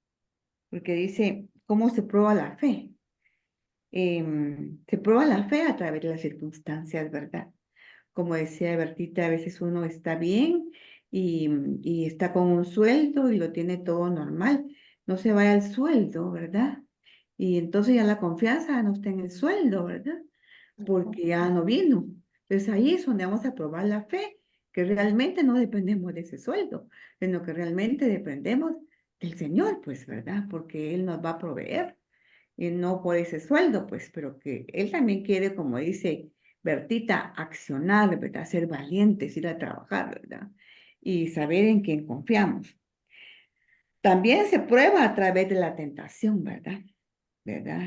[SPEAKER 3] Porque dice, ¿cómo se prueba la fe? Se prueba la fe a través de las circunstancias, ¿verdad? Como decía Bertita, a veces uno está bien y está con un sueldo y lo tiene todo normal. No se vaya al sueldo, ¿verdad? Y entonces ya la confianza no está en el sueldo, ¿verdad? Porque ya no vino. Entonces ahí es donde vamos a probar la fe, que realmente no dependemos de ese sueldo, sino que realmente dependemos del Señor, pues, ¿verdad? Porque Él nos va a proveer y no por ese sueldo, pues, pero que Él también quiere, como dice Bertita, accionar, ¿verdad? Ser valientes, ir a trabajar, ¿verdad? Y saber en quién confiamos. También se prueba a través de la tentación, ¿verdad? ¿Verdad?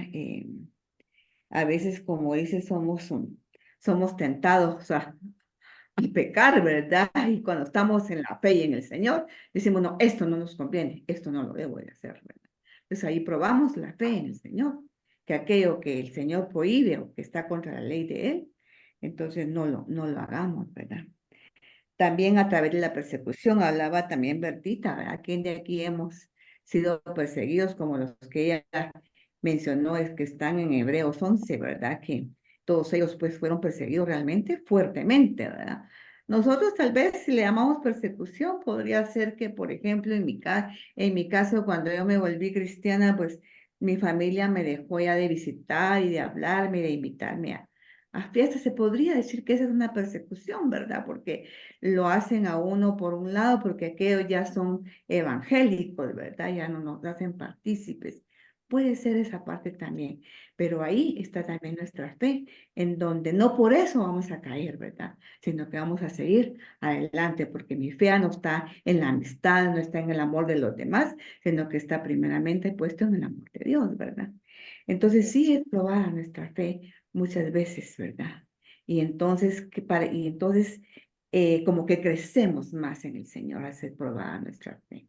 [SPEAKER 3] A veces, como dice, somos tentados a pecar, ¿verdad? Y cuando estamos en la fe y en el Señor, decimos, no, esto no nos conviene, esto no lo debo de hacer, ¿verdad? Entonces ahí probamos la fe en el Señor, que aquello que el Señor prohíbe o que está contra la ley de Él, entonces no lo hagamos, ¿verdad? También a través de la persecución, hablaba también Bertita, ¿verdad? ¿Quién de aquí hemos sido perseguidos como los que ella mencionó, es que están en Hebreos 11, ¿verdad? Que todos ellos pues fueron perseguidos realmente fuertemente, ¿verdad? Nosotros tal vez si le llamamos persecución, podría ser que, por ejemplo, en mi caso, cuando yo me volví cristiana, pues mi familia me dejó ya de visitar y de hablarme, de invitarme a fiestas. Se podría decir que esa es una persecución, ¿verdad? Porque lo hacen a uno por un lado, porque aquellos ya son evangélicos, ¿verdad? Ya no nos hacen partícipes. Puede ser esa parte también, pero ahí está también nuestra fe, en donde no por eso vamos a caer, ¿verdad? Sino que vamos a seguir adelante, porque mi fe no está en la amistad, no está en el amor de los demás, sino que está primeramente puesto en el amor de Dios, ¿verdad? Entonces sí es probada nuestra fe muchas veces, ¿verdad? Y entonces, como que crecemos más en el Señor al ser probada nuestra fe,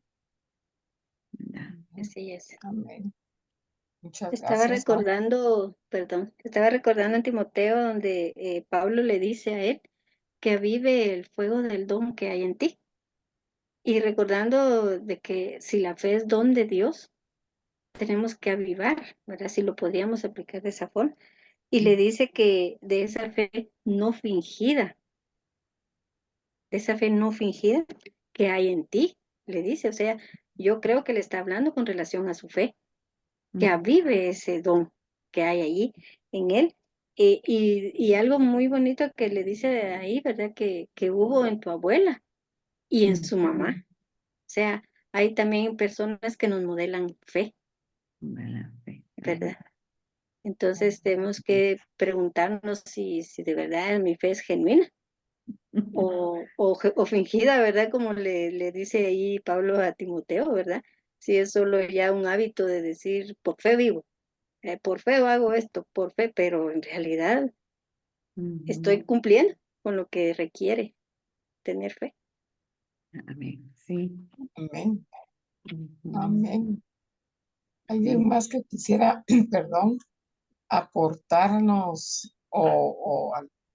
[SPEAKER 3] ¿verdad?
[SPEAKER 2] Así es.
[SPEAKER 4] Amén. Muchas
[SPEAKER 2] Estaba
[SPEAKER 4] gracias, Sonia.
[SPEAKER 2] recordando, perdón, estaba recordando en Timoteo donde Pablo le dice a él que avive el fuego del don que hay en ti. Y recordando de que si la fe es don de Dios, tenemos que avivar, ¿verdad? Si lo podíamos aplicar de esa forma. Y le dice que de esa fe no fingida, de esa fe no fingida que hay en ti, le dice. O sea, yo creo que le está hablando con relación a su fe, que
[SPEAKER 3] Mm,
[SPEAKER 2] avive ese don que hay allí en él. Y algo muy bonito que le dice ahí, ¿verdad? Que hubo en tu abuela y en
[SPEAKER 3] mm,
[SPEAKER 2] su mamá. O sea, hay también personas que nos modelan fe,
[SPEAKER 3] ¿verdad? Sí,
[SPEAKER 2] ¿verdad? Entonces tenemos que preguntarnos si de verdad mi fe es genuina o fingida, ¿verdad? Como le dice ahí Pablo a Timoteo, ¿verdad? Si es solo ya un hábito de decir, por fe vivo, por fe hago esto, por fe, pero en realidad
[SPEAKER 3] Ujú.
[SPEAKER 2] estoy cumpliendo con lo que requiere tener fe.
[SPEAKER 3] Amén, sí.
[SPEAKER 4] Amén.
[SPEAKER 3] Ujú.
[SPEAKER 4] Amén. ¿Alguien
[SPEAKER 3] Sí.
[SPEAKER 4] más que quisiera, perdón, aportarnos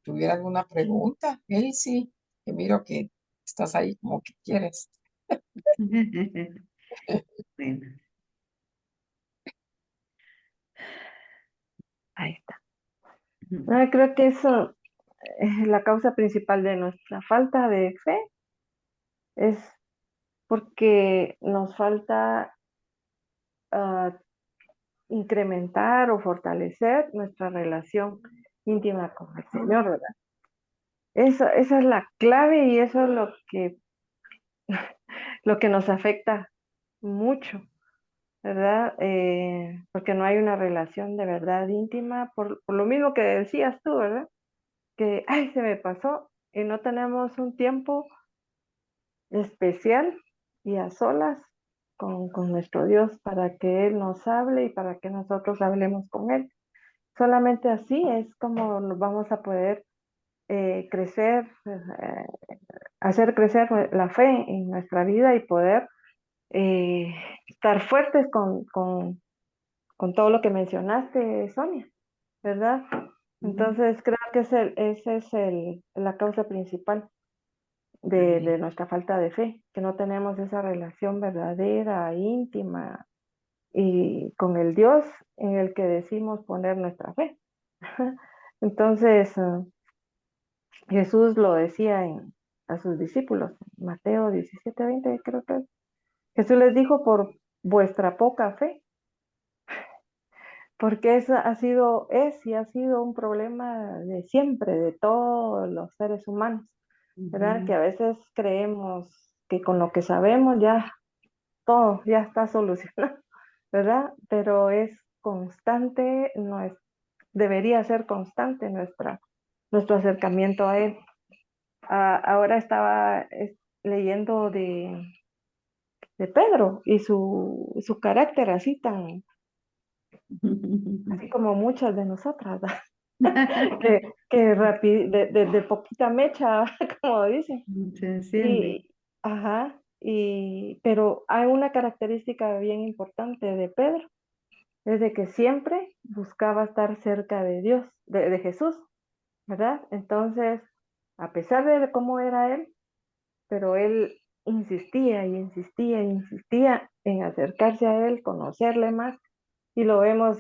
[SPEAKER 4] tuviera alguna pregunta? Él sí, que miro que estás ahí como que quieres.
[SPEAKER 3] Bueno,
[SPEAKER 1] Ahí está.
[SPEAKER 3] ujú.
[SPEAKER 1] No, creo que eso la causa principal de nuestra falta de fe es porque nos falta ah, incrementar o fortalecer nuestra relación íntima con el Señor, ¿verdad? Esa es la clave y eso es lo que nos afecta mucho, ¿verdad? Porque no hay una relación de verdad íntima, por lo mismo que decías tú, ¿verdad? Que, ay, se me pasó y no tenemos un tiempo especial y a solas con nuestro Dios para que Él nos hable y para que nosotros hablemos con Él. Solamente así es como nos vamos a poder crecer, hacer crecer la fe en nuestra vida y poder estar fuertes con todo lo que mencionaste, Sonia, ¿verdad? Entonces creo que esa es la causa principal de nuestra falta de fe, que no tenemos esa relación verdadera, íntima y con el Dios en el que decimos poner nuestra fe. Entonces, Jesús lo decía a sus discípulos, Mateo 17:20, creo que es. Jesús les dijo por vuestra poca fe, porque esa es y ha sido un problema de siempre, de todos los seres humanos, ¿verdad? Que a veces creemos que con lo que sabemos ya todo ya está solucionado, ¿verdad? Pero es constante, debería ser constante nuestro acercamiento a Él. Ahora estaba leyendo de Pedro y su carácter así así como muchas de nosotras, ¿verdad? De poquita mecha, como dicen.
[SPEAKER 3] Se enciende.
[SPEAKER 1] Ajá, pero hay una característica bien importante de Pedro, es de que siempre buscaba estar cerca de Dios, de Jesús, ¿verdad? Entonces, a pesar de cómo era él, pero él insistía y insistía y insistía en acercarse a él, conocerle más, y lo vemos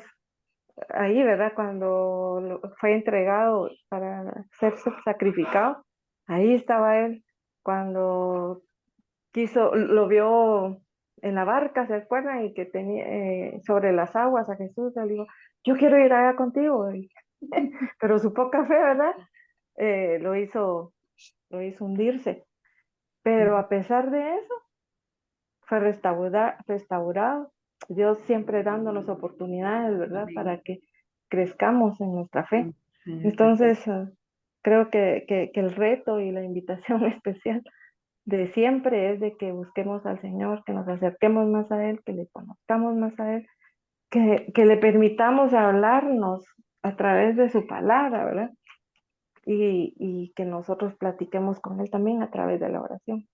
[SPEAKER 1] ahí, ¿verdad? Cuando fue entregado para ser sacrificado, ahí estaba él. Cuando lo vio en la barca, ¿se acuerdan? Y que tenía sobre las aguas a Jesús, le dijo, yo quiero ir allá contigo. Pero su poca fe, ¿verdad? Lo hizo hundirse. Pero a pesar de eso, fue restaurado. Dios siempre dándonos oportunidades, ¿verdad? Para que crezcamos en nuestra fe. Entonces, creo que el reto y la invitación especial de siempre es de que busquemos al Señor, que nos acerquemos más a Él, que le conozcamos más a Él, que le permitamos hablarnos a través de su palabra, ¿verdad? Y que nosotros platiquemos con Él también a través de la oración.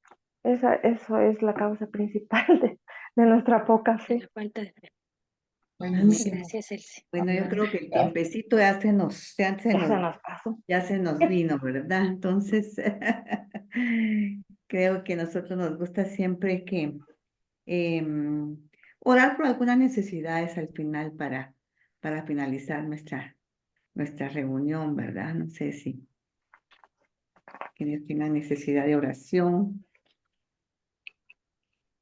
[SPEAKER 1] Eso es la causa principal de nuestra poca
[SPEAKER 2] De
[SPEAKER 1] fe.
[SPEAKER 2] la falta de fe.
[SPEAKER 4] Buenísimo.
[SPEAKER 2] Gracias, Elsie.
[SPEAKER 3] Bueno, yo creo que el
[SPEAKER 4] Ah,
[SPEAKER 3] tiempecito
[SPEAKER 1] Ya se nos pasó.
[SPEAKER 3] ya se nos vino, ¿verdad? Entonces, creo que a nosotros nos gusta siempre que em, orar por algunas necesidades al final para finalizar nuestra reunión, ¿verdad? No sé si quienes tengan necesidad de oración,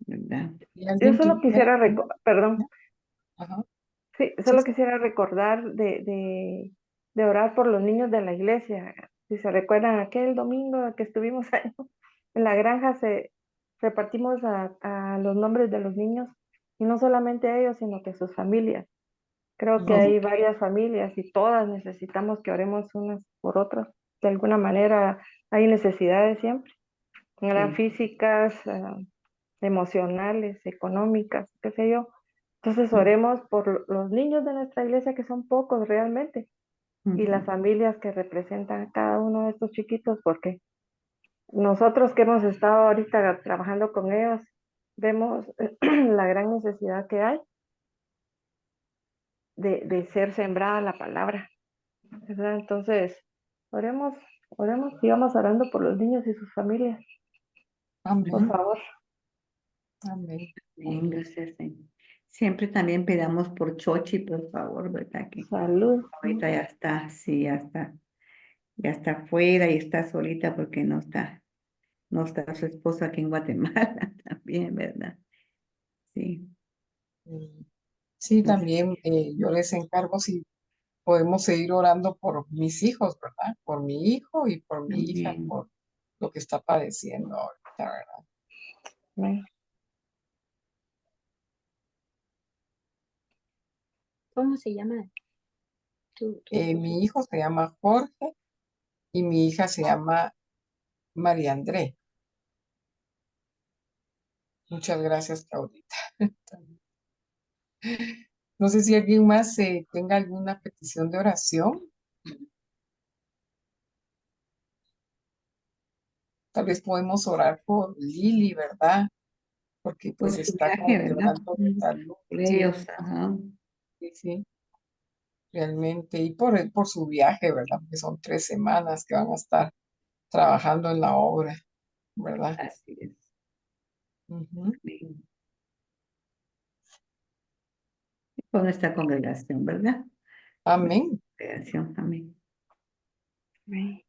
[SPEAKER 3] ¿verdad?
[SPEAKER 4] ¿Y
[SPEAKER 1] Yo
[SPEAKER 4] alguien
[SPEAKER 1] solo
[SPEAKER 4] quisiera?
[SPEAKER 1] quisiera, perdón,
[SPEAKER 4] Ajá.
[SPEAKER 1] sí,
[SPEAKER 4] Sí,
[SPEAKER 1] solo
[SPEAKER 4] sí.
[SPEAKER 1] quisiera recordar de orar por los niños de la iglesia. Si se recuerdan aquel domingo que estuvimos ahí en la granja, repartimos a los nombres de los niños y no solamente a ellos, sino que sus familias. Creo que hay varias familias y todas necesitamos que oremos unas por otras. De alguna manera hay necesidades siempre, ¿verdad?
[SPEAKER 3] Sí.
[SPEAKER 1] Físicas, emocionales, económicas, qué sé yo. Entonces oremos por los niños de nuestra iglesia, que son pocos realmente, y las familias que representan a cada uno de estos chiquitos, porque nosotros que hemos estado ahorita trabajando con ellos, vemos la gran necesidad que hay de ser sembrada la palabra, ¿verdad? Entonces, oremos, oremos, sigamos orando por los niños y sus familias, por
[SPEAKER 4] Amén.
[SPEAKER 1] favor.
[SPEAKER 4] Amén.
[SPEAKER 3] Bien, gracias. Siempre también pedamos por Chochi, por favor, ¿verdad? Que
[SPEAKER 1] Salud.
[SPEAKER 3] ahorita ya está, sí, ya está ya está afuera y está solita porque no está su esposo aquí en Guatemala también, ¿verdad? Sí,
[SPEAKER 4] Mm, Sí,
[SPEAKER 3] no sé.
[SPEAKER 4] también yo les encargo si podemos seguir orando por mis hijos, ¿verdad? Por mi hijo y por mi hija,
[SPEAKER 3] También.
[SPEAKER 4] por lo que está padeciendo ahorita, ¿verdad?
[SPEAKER 1] Amén.
[SPEAKER 5] ¿Cómo se llama tu esposo?
[SPEAKER 4] Mi hijo se llama Jorge y mi hija se llama María André. Muchas gracias, Claudita. No sé si alguien más tenga alguna petición de oración. Tal vez podemos orar por Lili, ¿verdad? Porque
[SPEAKER 3] Por
[SPEAKER 4] pues
[SPEAKER 3] su
[SPEAKER 4] está
[SPEAKER 3] viaje,
[SPEAKER 4] como
[SPEAKER 3] ¿verdad?
[SPEAKER 4] quebrando de salud.
[SPEAKER 3] Por
[SPEAKER 4] Sí,
[SPEAKER 3] ellos, ajá.
[SPEAKER 4] sí, sí, realmente. Y por su viaje, ¿verdad? Porque son 3 semanas que van a estar trabajando en la obra, ¿verdad?
[SPEAKER 3] Así es.
[SPEAKER 4] Ujú.
[SPEAKER 3] Amén. Con nuestra congregación, ¿verdad? Nuestra
[SPEAKER 4] Amén.
[SPEAKER 3] congregación, amén.
[SPEAKER 1] Amén.